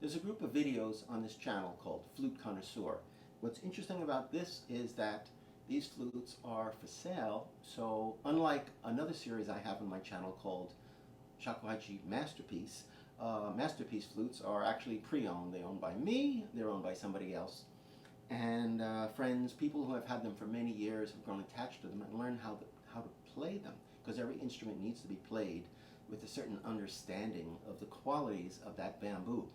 There's a group of videos on this channel called Flute Connoisseur. What's interesting about this is that these flutes are for sale, so unlike another series I have on my channel called Shakuhachi Masterpiece, Masterpiece flutes are actually pre-owned. They're owned by me, they're owned by somebody else. And friends, people who have had them for many years have grown attached to them and learned how to play them, because every instrument needs to be played with a certain understanding of the qualities of that bamboo.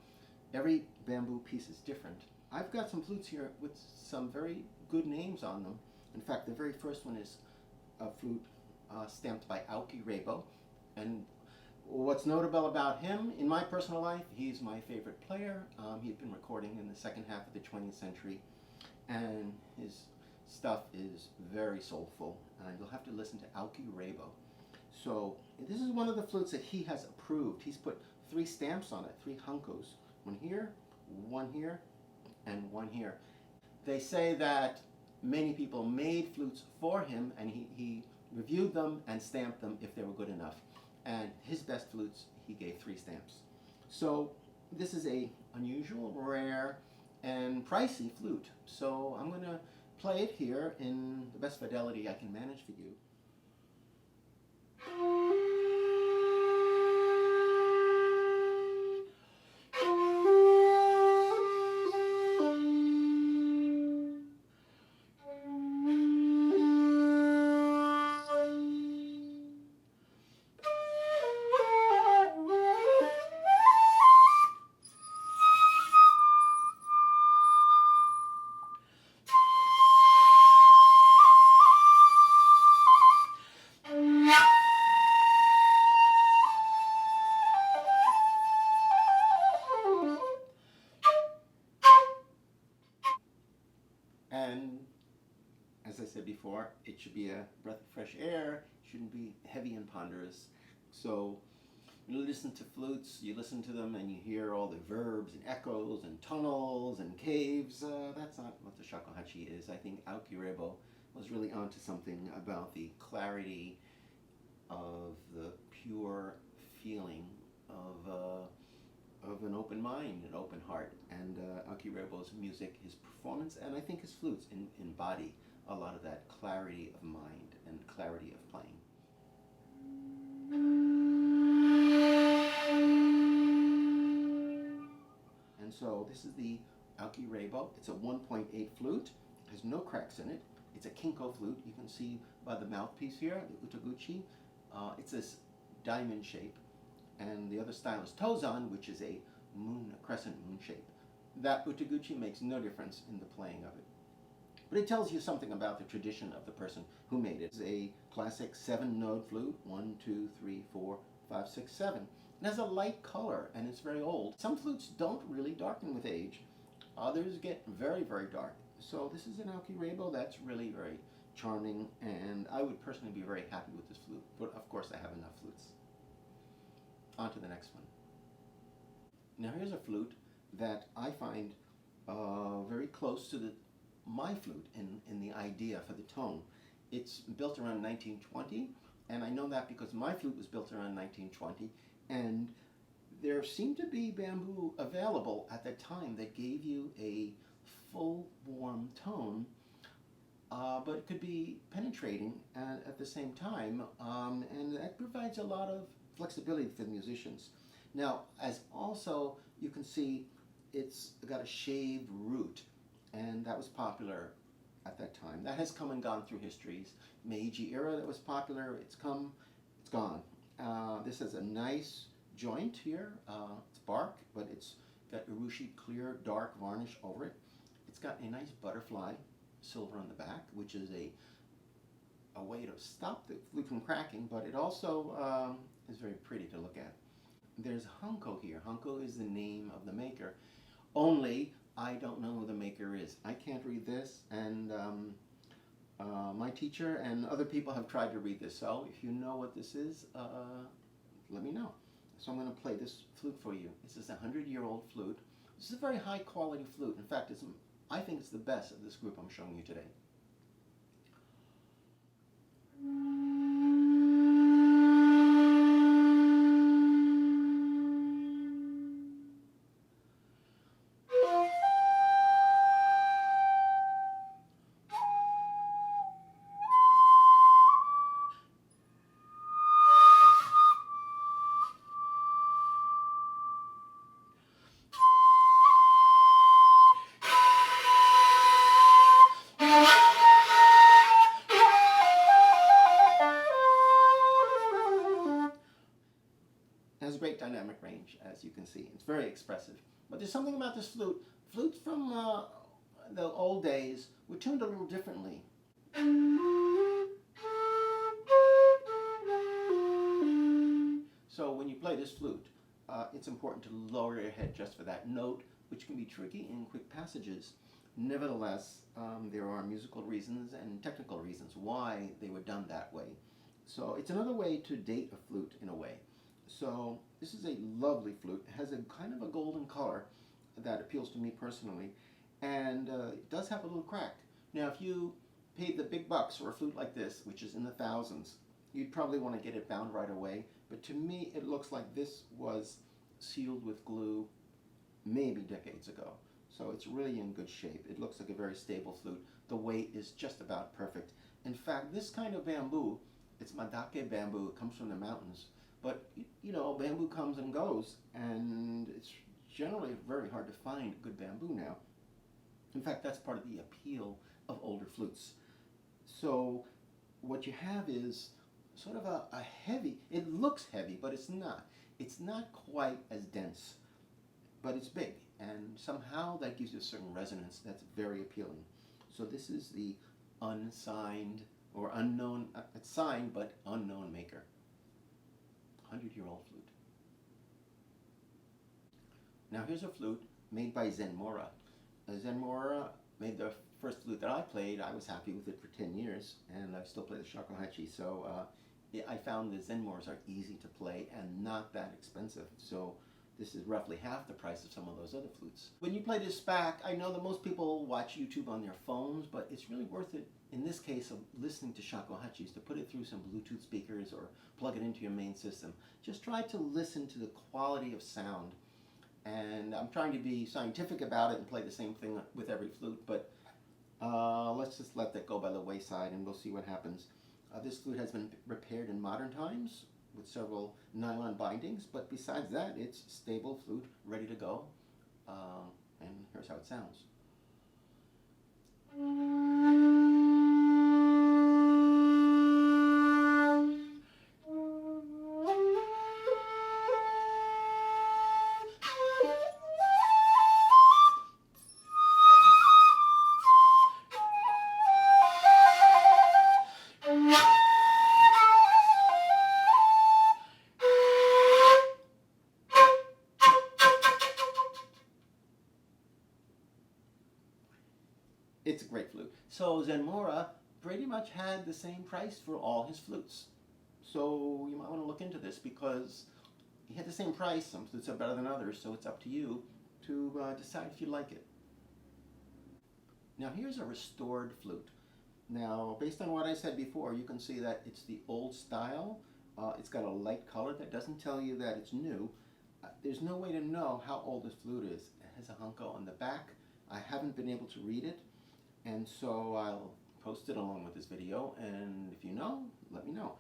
Every bamboo piece is different. I've got some flutes here with some very good names on them. In fact, the very first one is a flute stamped by Aoki Reibo. And what's notable about him, in my personal life, he's my favorite player. He'd been recording in the second half of the 20th century, and his stuff is very soulful. You'll have to listen to Aoki Reibo. So this is one of the flutes that he has approved. He's put 3 stamps on it, 3 HANKOs. One here, and one here. They say that many people made flutes for him, and he reviewed them and stamped them if they were good enough. And his best flutes, he gave 3 stamps. So this is a unusual, rare, and pricey flute. So I'm going to play it here in the best fidelity I can manage for you. And as I said before, it should be a breath of fresh air. It shouldn't be heavy and ponderous. So you listen to flutes, you listen to them and you hear all the verbs and echoes and tunnels and caves. That's not what the shakuhachi is. I think Aoki Reibo was really onto something about the clarity of the pure feeling of an open mind, an open heart. And Aoki Reibo's music, his performance, and I think his flutes embody a lot of that clarity of mind and clarity of playing. And so this is the Aoki Reibo. It's a 1.8 flute. It has no cracks in it. It's a KINKO flute. You can see by the mouthpiece here, the utaguchi. It's this diamond shape. And the other style is Tozan, which is a moon, a crescent moon shape. That utaguchi makes no difference in the playing of it. But it tells you something about the tradition of the person who made it. It's a classic 7-node flute, 1, 2, 3, 4, 5, 6, 7. It has a light color and it's very old. Some flutes don't really darken with age. Others get very, very dark. So this is an Aoki Reibo that's really very charming, and I would personally be very happy with this flute. But of course I have enough flutes. On to the next one. Now here's a flute that I find very close to my flute in the idea for the tone. It's built around 1920, and I know that because my flute was built around 1920, and there seemed to be bamboo available at that time that gave you a full, warm tone, but it could be penetrating at the same time, and that provides a lot of flexibility for the musicians. Now, as also you can see, it's got a shaved root, and that was popular at that time. That has come and gone through histories. Meiji era, that was popular. It's come, it's gone. This has a nice joint here. It's bark, but it's got urushi clear dark varnish over it. It's got a nice butterfly silver on the back, which is a way to stop the flute from cracking, but it also is very pretty to look at. There's HANKO here. HANKO is the name of the maker, only I don't know who the maker is. I can't read this, and my teacher and other people have tried to read this, so if you know what this is, let me know. So I'm going to play this flute for you. This is a 100-year-old flute. This is a very high quality flute. In fact, I think it's the best of this group I'm showing you today. has great dynamic range, as you can see. It's very expressive. But there's something about this flute. Flutes from the old days were tuned a little differently. So when you play this flute, it's important to lower your head just for that note, which can be tricky in quick passages. Nevertheless, there are musical reasons and technical reasons why they were done that way. So it's another way to date a flute in a way. So this is a lovely flute. It has a kind of a golden color that appeals to me personally, and it does have a little crack. Now if you paid the big bucks for a flute like this, which is in the thousands, you'd probably want to get it bound right away, but to me it looks like this was sealed with glue maybe decades ago. So it's really in good shape. It looks like a very stable flute. The weight is just about perfect. In fact, this kind of bamboo, it's Madake bamboo, it comes from the mountains, but you know, bamboo comes and goes, and it's generally very hard to find good bamboo now. In fact, that's part of the appeal of older flutes. So what you have is sort of a heavy, it looks heavy, but it's not. It's not quite as dense, but it's big, and somehow that gives you a certain resonance that's very appealing. So this is the unsigned, or unknown, it's signed but unknown maker. 100-year-old flute. Now here's a flute made by ZENMURA. ZENMURA made the first flute that I played. I was happy with it for 10 years, and I still play the shakuhachi. So I found the ZENMURAs are easy to play and not that expensive. So this is roughly half the price of some of those other flutes. When you play this back, I know that most people watch YouTube on their phones, but it's really worth it, in this case of listening to shakuhachis, to put it through some Bluetooth speakers or plug it into your main system. Just try to listen to the quality of sound. And I'm trying to be scientific about it and play the same thing with every flute, but let's just let that go by the wayside and we'll see what happens. This flute has been repaired in modern times with several nylon bindings, but besides that, it's stable flute, ready to go. And here's how it sounds. It's a great flute. So ZENMURA pretty much had the same price for all his flutes. So you might want to look into this because he had the same price. Some flutes are better than others, so it's up to you to decide if you like it. Now here's a restored flute. Now based on what I said before, you can see that it's the old style. It's got a light color that doesn't tell you that it's new. There's no way to know how old this flute is. It has a HANKO on the back. I haven't been able to read it, and so I'll post it along with this video, and if you know, let me know.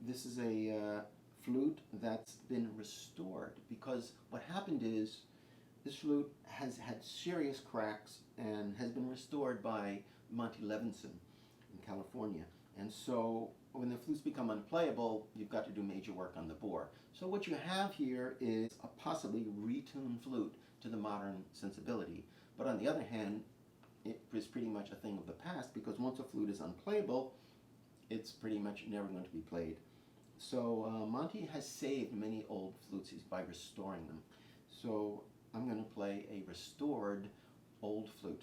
This is a flute that's been restored, because what happened is this flute has had serious cracks and has been restored by Monty Levinson in California. And so when the flutes become unplayable, you've got to do major work on the bore. So what you have here is a possibly retuned flute to the modern sensibility. But on the other hand, it is pretty much a thing of the past, because once a flute is unplayable, it's pretty much never going to be played. So Monty has saved many old flutes by restoring them. So I'm going to play a restored old flute.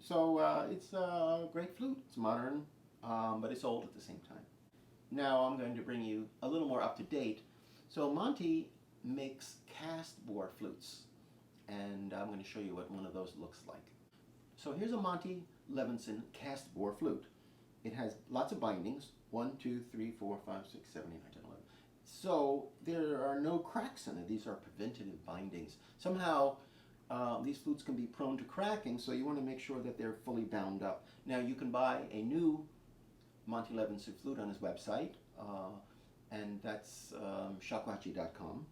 So it's a great flute. It's modern, but it's old at the same time. Now I'm going to bring you a little more up to date. So Monty makes cast bore flutes, and I'm going to show you what one of those looks like. So here's a Monty Levinson cast bore flute. It has lots of bindings, 1, 2, 3, 4, 5, 6, 7, 8, 9, 10, 11. So there are no cracks in it. These are preventative bindings. Somehow these flutes can be prone to cracking, so you want to make sure that they're fully bound up. Now you can buy a new Monty Levinson flute on his website, and that's shakuhachi.com.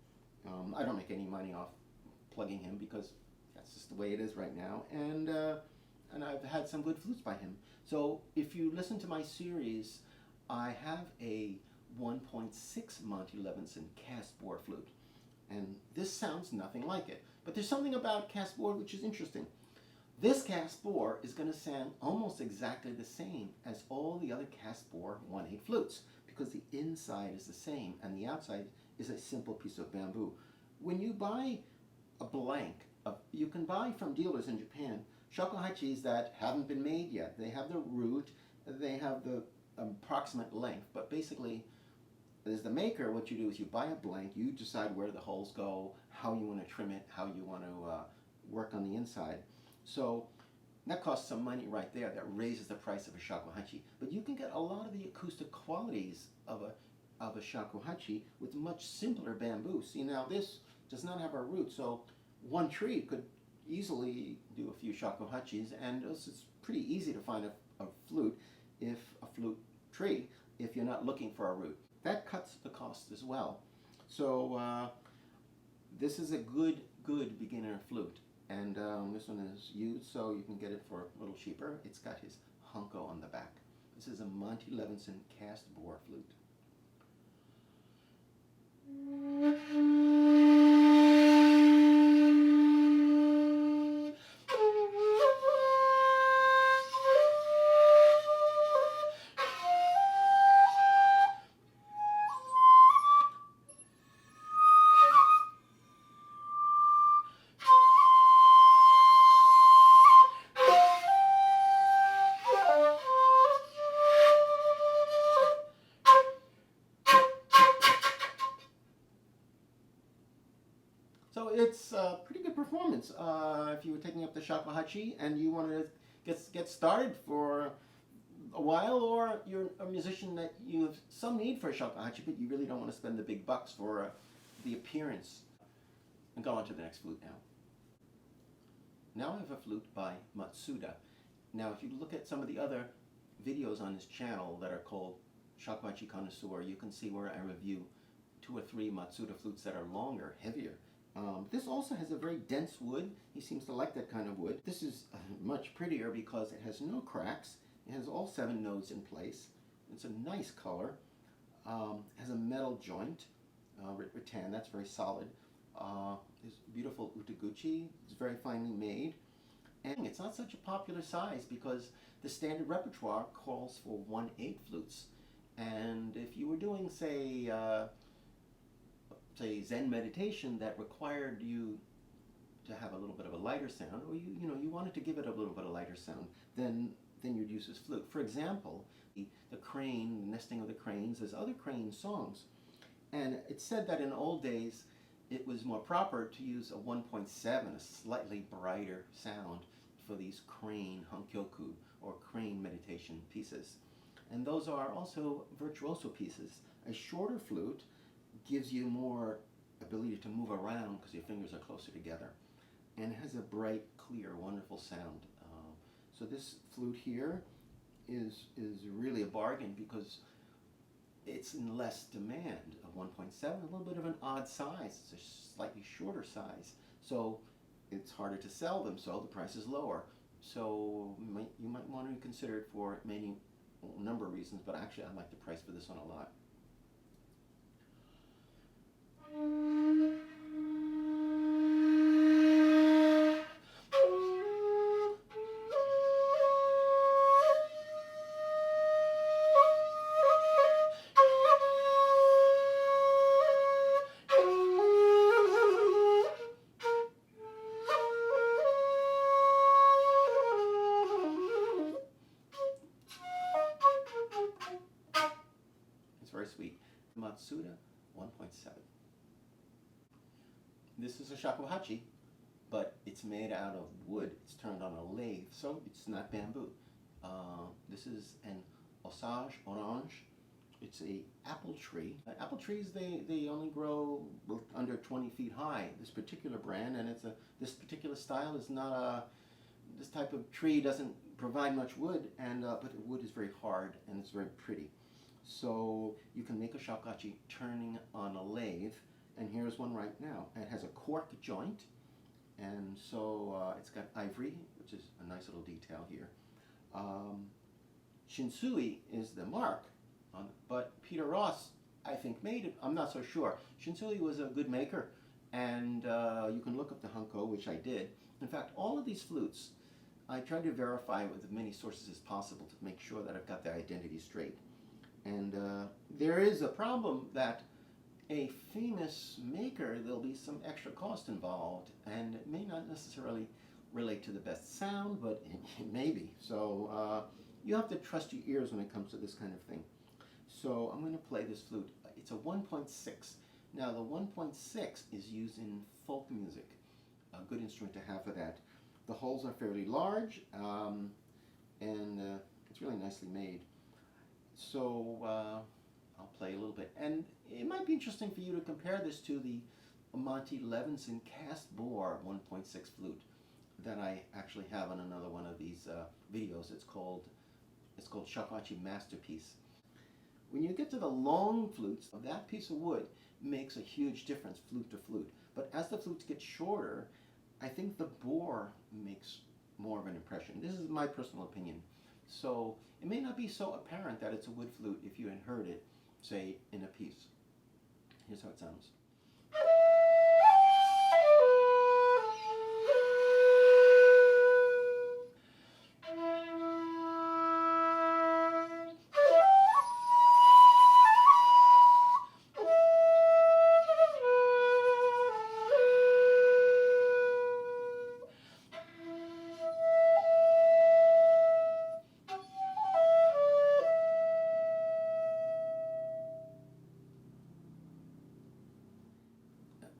I don't make any money off plugging him because that's just the way it is right now, and I've had some good flutes by him. So if you listen to my series, I have a 1.6 Monty Levinson cast bore flute, and this sounds nothing like it. But there's something about cast bore which is interesting. This cast bore is going to sound almost exactly the same as all the other cast bore 1/8 flutes, because the inside is the same and the outside is a simple piece of bamboo. When you buy a blank, you can buy from dealers in Japan shakuhachis that haven't been made yet. They have the root, they have the approximate length, but basically as the maker, what you do is you buy a blank, you decide where the holes go, how you want to trim it, how you want to work on the inside. So that costs some money right there. That raises the price of a shakuhachi. But you can get a lot of the acoustic qualities of a shakuhachi with much simpler bamboo. See, now this does not have a root, so one tree could easily do a few shakuhachis, and it's pretty easy to find a flute tree if you're not looking for a root. That cuts the cost as well. So this is a good beginner flute. And this one is used, so you can get it for a little cheaper. It's got his HANKO on the back. This is a Monty Levinson cast bore flute. So it's a pretty good performance. If you were taking up the shakuhachi and you wanted to get started for a while, or you're a musician that you have some need for a shakuhachi, but you really don't want to spend the big bucks for the appearance. And go on to the next flute now. Now I have a flute by MATSUDA. Now if you look at some of the other videos on this channel that are called Shakuhachi Connoisseur, you can see where I review 2 or 3 MATSUDA flutes that are longer, heavier. This also has a very dense wood. He seems to like that kind of wood. This is much prettier because it has no cracks. It has all 7 nodes in place. It's a nice color. Has a metal joint, rattan, that's very solid. There's beautiful utaguchi. It's very finely made. And it's not such a popular size because the standard repertoire calls for 1/8 flutes. And if you were doing, say Zen meditation that required you to have a little bit of a lighter sound, or you wanted to give it a little bit of lighter sound, then you'd use this flute. For example, the crane, the nesting of the cranes, there's other crane songs. And it's said that in old days it was more proper to use a 1.7, a slightly brighter sound for these crane hankyoku, or crane meditation pieces. And those are also virtuoso pieces. A shorter flute gives you more ability to move around because your fingers are closer together, and it has a bright, clear, wonderful sound. So this flute here is really a bargain because it's in less demand of 1.7, a little bit of an odd size. It's a slightly shorter size, so it's harder to sell them, so the price is lower. So you might want to consider it for a number of reasons, but actually I like the price for this one a lot. It's very sweet. MATSUDA 1.7. This is a shakuhachi, but it's made out of wood. It's turned on a lathe, so it's not bamboo. This is an OSAGE orange It's a apple tree. Apple trees, they only grow under 20 feet high, this particular brand, and this particular style is not a, this type of tree doesn't provide much wood, and but the wood is very hard and it's very pretty. So you can make a shakuhachi turning on a lathe, and here's one right now. It has a cork joint, and so it's got ivory, which is a nice little detail here. SHINSUI is the mark, but Peter Ross, I think, made it. I'm not so sure. SHINSUI was a good maker, and you can look up the HANKO, which I did. In fact, all of these flutes, I tried to verify with as many sources as possible to make sure that I've got their identity straight. And there is a problem that a famous maker, there'll be some extra cost involved, and it may not necessarily relate to the best sound, but it may be. So you have to trust your ears when it comes to this kind of thing. So I'm going to play this flute. It's a 1.6. Now the 1.6 is used in folk music. A good instrument to have for that. The holes are fairly large, and it's really nicely made. So I'll play a little bit. And it might be interesting for you to compare this to the Monty Levinson cast bore 1.6 flute that I actually have on another one of these videos. It's called Shakuhachi Masterpiece. When you get to the long flutes, that piece of wood makes a huge difference flute to flute. But as the flutes get shorter, I think the bore makes more of an impression. This is my personal opinion. So it may not be so apparent that it's a wood flute if you had heard it, say, in a piece. Here's how it sounds.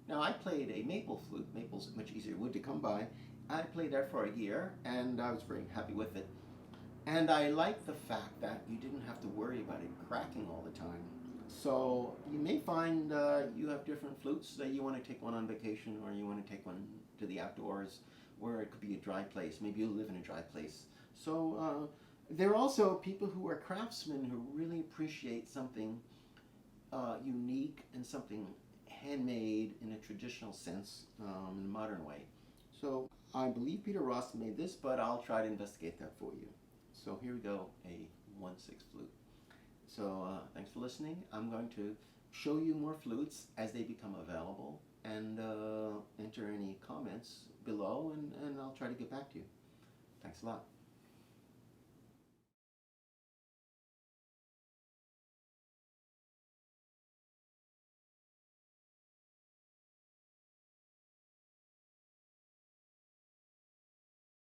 Now I played a maple flute. Maple's much easier wood to come by. I played that for a year, and I was very happy with it. And I liked the fact that you didn't have to worry about it cracking all the time. So you may find you have different flutes that you want to take one on vacation, or you want to take one to the outdoors, where it could be a dry place. Maybe you live in a dry place. So there are also people who are craftsmen who really appreciate something unique and something handmade in a traditional sense, in a modern way. So I believe Peter Ross made this, but I'll try to investigate that for you. So here we go, a 1/6 flute. So thanks for listening. I'm going to show you more flutes as they become available, and enter any comments below, and I'll try to get back to you. Thanks a lot.